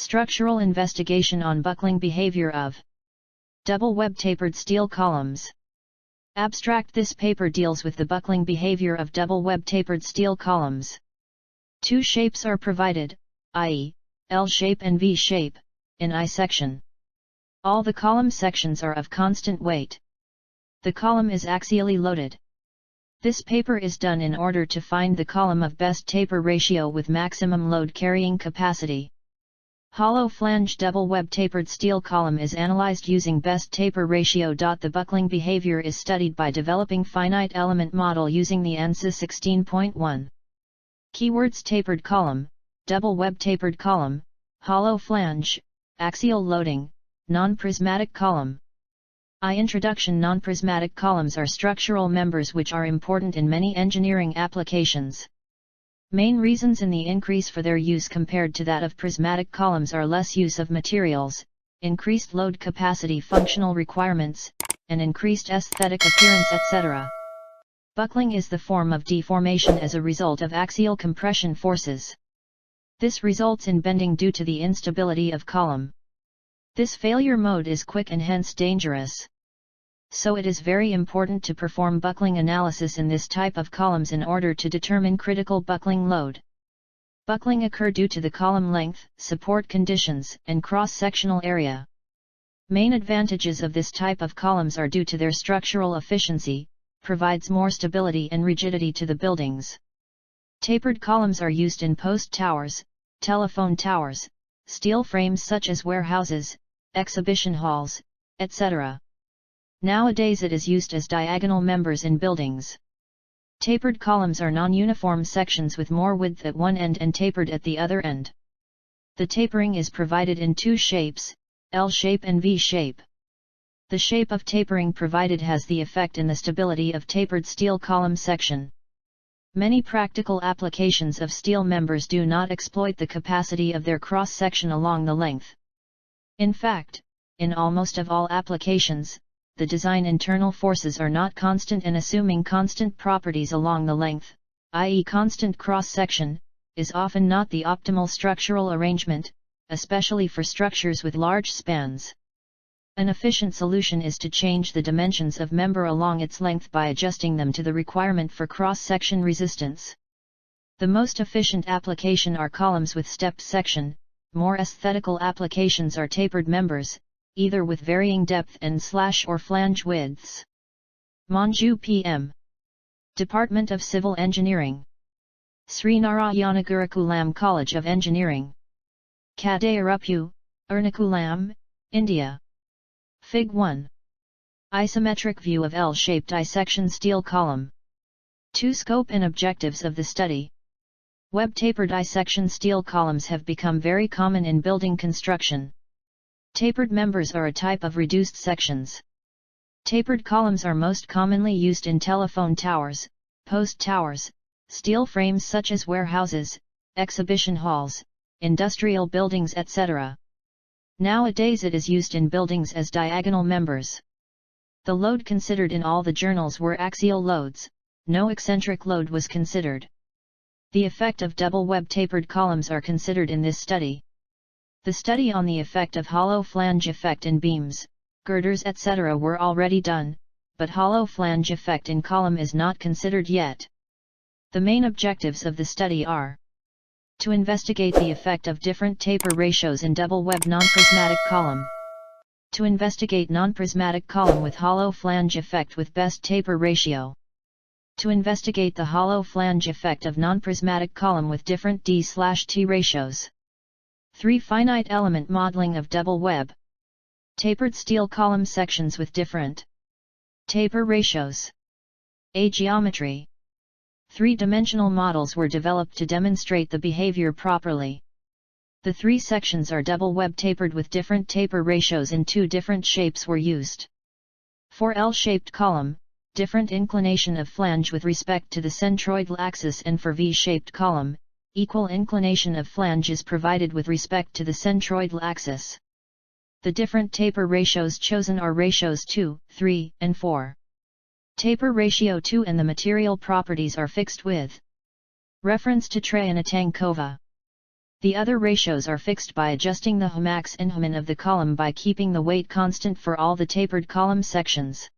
Structural investigation on buckling behavior of double web tapered steel columns. Abstract: this paper deals with the buckling behavior of double web tapered steel columns. Two shapes are provided, i.e., L shape and V shape, in I section. All the column sections are of constant weight. The column is axially loaded. This paper is done in order to find the column of best taper ratio with maximum load carrying capacity. Hollow flange double web tapered steel column is analyzed using best taper ratio. The buckling behavior is studied by developing finite element model using the ANSYS 16.1. Keywords: tapered column, double web tapered column, hollow flange, axial loading, non-prismatic column. Introduction: non-prismatic columns are structural members which are important in many engineering applications. Main reasons in the increase for their use compared to that of prismatic columns are less use of materials, increased load capacity, functional requirements, and increased aesthetic appearance, etc. Buckling is the form of deformation as a result of axial compression forces. This results in bending due to the instability of column. This failure mode is quick and hence dangerous. So it is very important to perform buckling analysis in this type of columns in order to determine critical buckling load. Buckling occur due to the column length, support conditions, and cross-sectional area. Main advantages of this type of columns are due to their structural efficiency, provides more stability and rigidity to the buildings. Tapered columns are used in post towers, telephone towers, steel frames such as warehouses, exhibition halls, etc. Nowadays it is used as diagonal members in buildings. Tapered columns are non-uniform sections with more width at one end and tapered at the other end. The tapering is provided in two shapes, L shape and V shape. The shape of tapering provided has the effect in the stability of tapered steel column section. Many practical applications of steel members do not exploit the capacity of their cross-section along the length. In fact, in almost of all applications, the design internal forces are not constant, and assuming constant properties along the length, i.e. constant cross-section, is often not the optimal structural arrangement, especially for structures with large spans. An efficient solution is to change the dimensions of member along its length by adjusting them to the requirement for cross-section resistance. The most efficient application are columns with stepped section. More aesthetical applications are tapered members, either with varying depth and slash or flange widths. Manju P. M. Department of Civil Engineering. Sri Narayanagurukulam College of Engineering. Kadayaruppu, Ernakulam, India. Fig. 1. Isometric view of L-shaped I-section steel column. 2. Scope and objectives of the study. Web-tapered I-section steel columns have become very common in building construction. Tapered members are a type of reduced sections. Tapered columns are most commonly used in telephone towers, post towers, steel frames such as warehouses, exhibition halls, industrial buildings, etc. Nowadays it is used in buildings as diagonal members. The load considered in all the journals were axial loads, no eccentric load was considered. The effect of double web tapered columns are considered in this study. The study on the effect of hollow flange effect in beams, girders, etc. were already done, but hollow flange effect in column is not considered yet. The main objectives of the study are to investigate the effect of different taper ratios in double web non-prismatic column, to investigate non-prismatic column with hollow flange effect with best taper ratio, to investigate the hollow flange effect of non-prismatic column with different D/T ratios. 3. Finite element modeling of double web tapered steel column sections with different taper ratios. A. Geometry. 3-dimensional models were developed to demonstrate the behavior properly. The 3 sections are double web tapered with different taper ratios in 2 different shapes were used. For L-shaped column, different inclination of flange with respect to the centroidal axis, and for V-shaped column, equal inclination of flange is provided with respect to the centroidal axis. The different taper ratios chosen are ratios 2, 3, and 4. Taper ratio 2 and the material properties are fixed with reference to Trayanatenkova. The other ratios are fixed by adjusting the max and min of the column by keeping the weight constant for all the tapered column sections.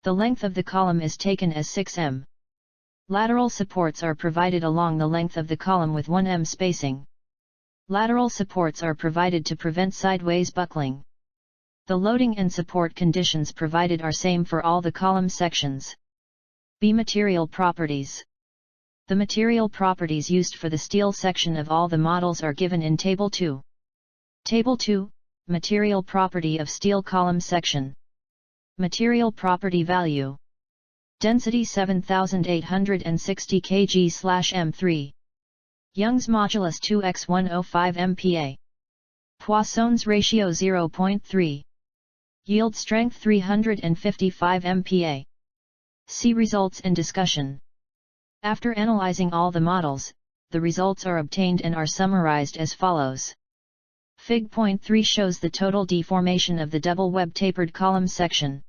The length of the column is taken as 6 m. Lateral supports are provided along the length of the column with 1 m spacing. Lateral supports are provided to prevent sideways buckling. The loading and support conditions provided are same for all the column sections. B. Material properties. The material properties used for the steel section of all the models are given in Table 2. Table 2, Material property of steel column section. Material property value. Density 7860 kg/m3. Young's modulus 2x105 MPa. Poisson's ratio 0.3. Yield strength 355 MPa. See results and discussion. After analyzing all the models, the results are obtained and are summarized as follows. Fig. 3 shows the total deformation of the double web tapered column section.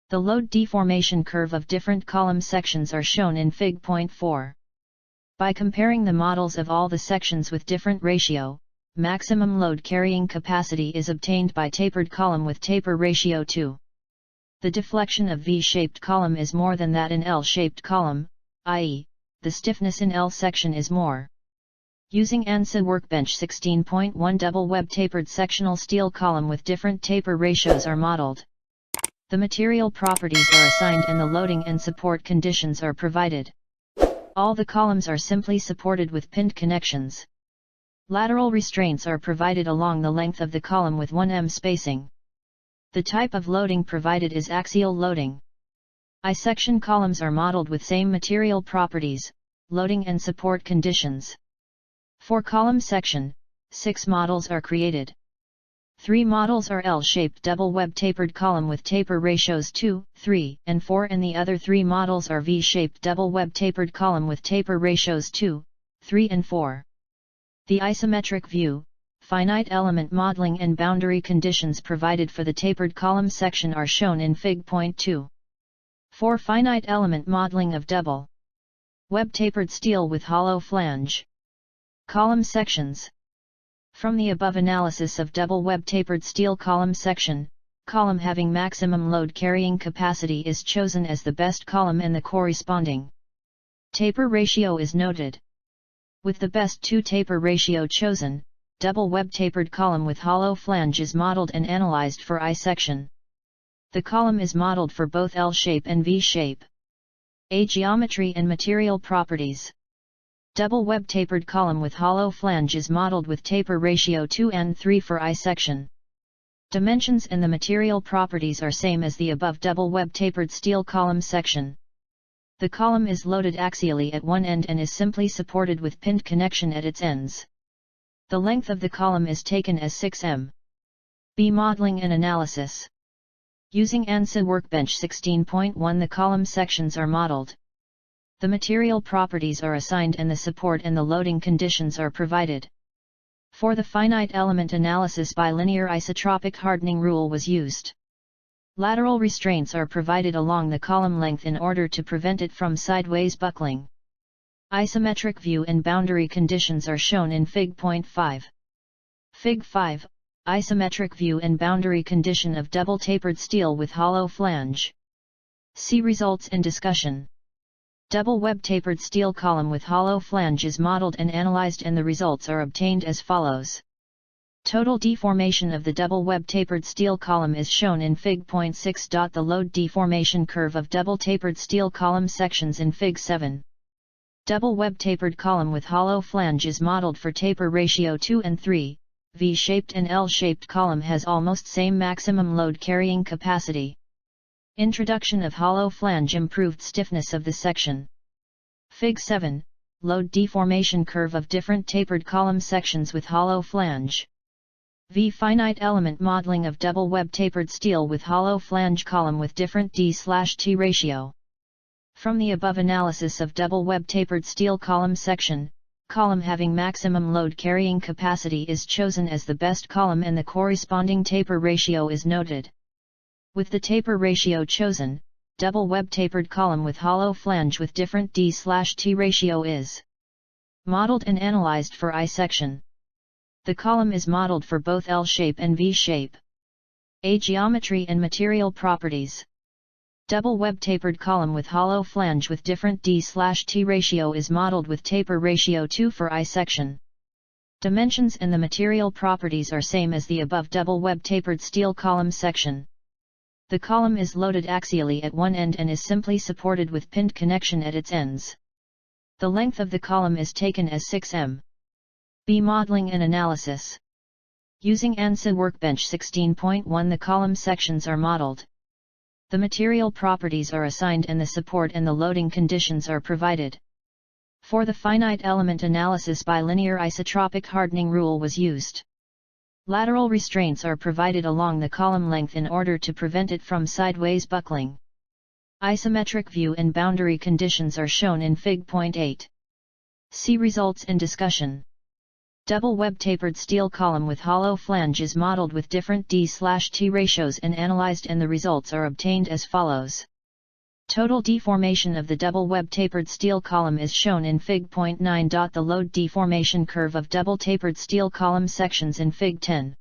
The load deformation curve of different column sections are shown in Fig. 4. By comparing the models of all the sections with different ratio, maximum load carrying capacity is obtained by tapered column with taper ratio 2. The deflection of V-shaped column is more than that in L-shaped column, i.e., the stiffness in L section is more. Using ANSYS workbench 16.1 double web tapered sectional steel column with different taper ratios are modeled. The material properties are assigned and the loading and support conditions are provided. All the columns are simply supported with pinned connections. Lateral restraints are provided along the length of the column with 1 m spacing. The type of loading provided is axial loading. I-section columns are modeled with same material properties, loading and support conditions. For column section, 6 models are created. 3 models are L-shaped double web tapered column with taper ratios 2, 3, and 4 and the other 3 models are V-shaped double web tapered column with taper ratios 2, 3 and 4. The isometric view, finite element modeling and boundary conditions provided for the tapered column section are shown in Fig. 2. For finite element modeling of double web tapered steel with hollow flange column sections. From the above analysis of double web tapered steel column section, column having maximum load carrying capacity is chosen as the best column and the corresponding taper ratio is noted. With the best 2 taper ratio chosen, double web tapered column with hollow flange is modeled and analyzed for I section. The column is modeled for both L shape and V shape. A. Geometry and material properties. Double web tapered column with hollow flange is modeled with taper ratio 2 and 3 for I section. Dimensions and the material properties are same as the above double web tapered steel column section. The column is loaded axially at one end and is simply supported with pinned connection at its ends. The length of the column is taken as 6 m. B. Modeling and analysis. Using ANSYS workbench 16.1 the column sections are modeled. The material properties are assigned and the support and the loading conditions are provided. For the finite element analysis bilinear isotropic hardening rule was used. Lateral restraints are provided along the column length in order to prevent it from sideways buckling. Isometric view and boundary conditions are shown in Fig. 5. Fig. 5. Isometric view and boundary condition of double tapered steel with hollow flange. See results and discussion. Double web tapered steel column with hollow flange is modeled and analyzed and the results are obtained as follows. Total deformation of the double web tapered steel column is shown in Fig. 6. The load deformation curve of double tapered steel column sections in Fig. 7. Double web tapered column with hollow flange is modeled for taper ratio 2 and 3. V-shaped and L-shaped column has almost same maximum load carrying capacity. Introduction of hollow flange improved stiffness of the section. Fig. 7, Load deformation curve of different tapered column sections with hollow flange. V. Finite element modeling of double web tapered steel with hollow flange column with different D/T ratio. From the above analysis of double web tapered steel column section, column having maximum load carrying capacity is chosen as the best column and the corresponding taper ratio is noted. With the taper ratio chosen, double web tapered column with hollow flange with different D/T ratio is modeled and analyzed for I section. The column is modeled for both L shape and V shape. A. Geometry and material properties. Double web tapered column with hollow flange with different D/T ratio is modeled with taper ratio 2 for I section. Dimensions and the material properties are same as the above double web tapered steel column section. The column is loaded axially at one end and is simply supported with pinned connection at its ends. The length of the column is taken as 6 m. B. Modeling and analysis. Using ANSYS Workbench 16.1, the column sections are modeled. The material properties are assigned and the support and the loading conditions are provided. For the finite element analysis, bilinear isotropic hardening rule was used. Lateral restraints are provided along the column length in order to prevent it from sideways buckling. Isometric view and boundary conditions are shown in Fig. 8. See results and discussion. Double web tapered steel column with hollow flange is modeled with different D/T ratios and analyzed, and the results are obtained as follows. Total deformation of the double web tapered steel column is shown in Fig. 9. The load deformation curve of double tapered steel column sections in Fig. 10.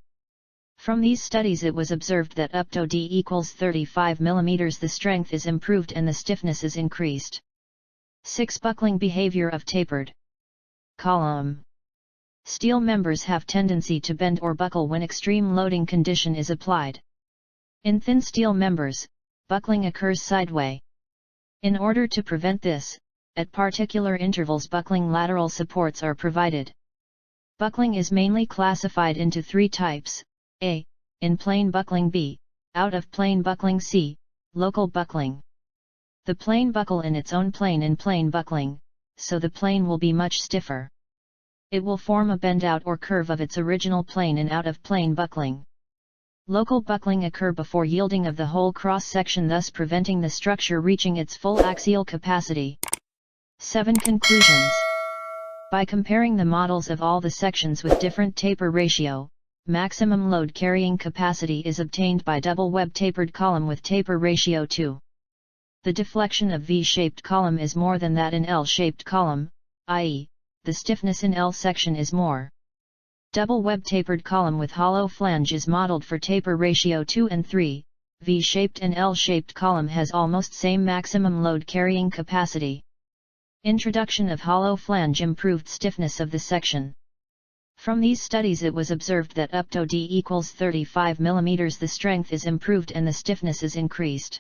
From these studies it was observed that up to D equals 35 mm the strength is improved and the stiffness is increased. 6. Buckling behavior of tapered column. Steel members have tendency to bend or buckle when extreme loading condition is applied. In thin steel members, buckling occurs sideways. In order to prevent this, at particular intervals buckling lateral supports are provided. Buckling is mainly classified into 3 types: A. In-plane buckling; B. Out-of-plane buckling; C. Local buckling. The plane buckle in its own plane in plane buckling, so the plane will be much stiffer. It will form a bend out or curve of its original plane in out-of-plane buckling. Local buckling occur before yielding of the whole cross-section, thus preventing the structure reaching its full axial capacity. 7. Conclusions. By comparing the models of all the sections with different taper ratio, maximum load carrying capacity is obtained by double web tapered column with taper ratio 2. The deflection of V-shaped column is more than that in L-shaped column, i.e., the stiffness in L section is more. Double web tapered column with hollow flange is modeled for taper ratio 2 and 3, V-shaped and L-shaped column has almost same maximum load carrying capacity. Introduction of hollow flange improved stiffness of the section. From these studies it was observed that up to D equals 35 mm the strength is improved and the stiffness is increased.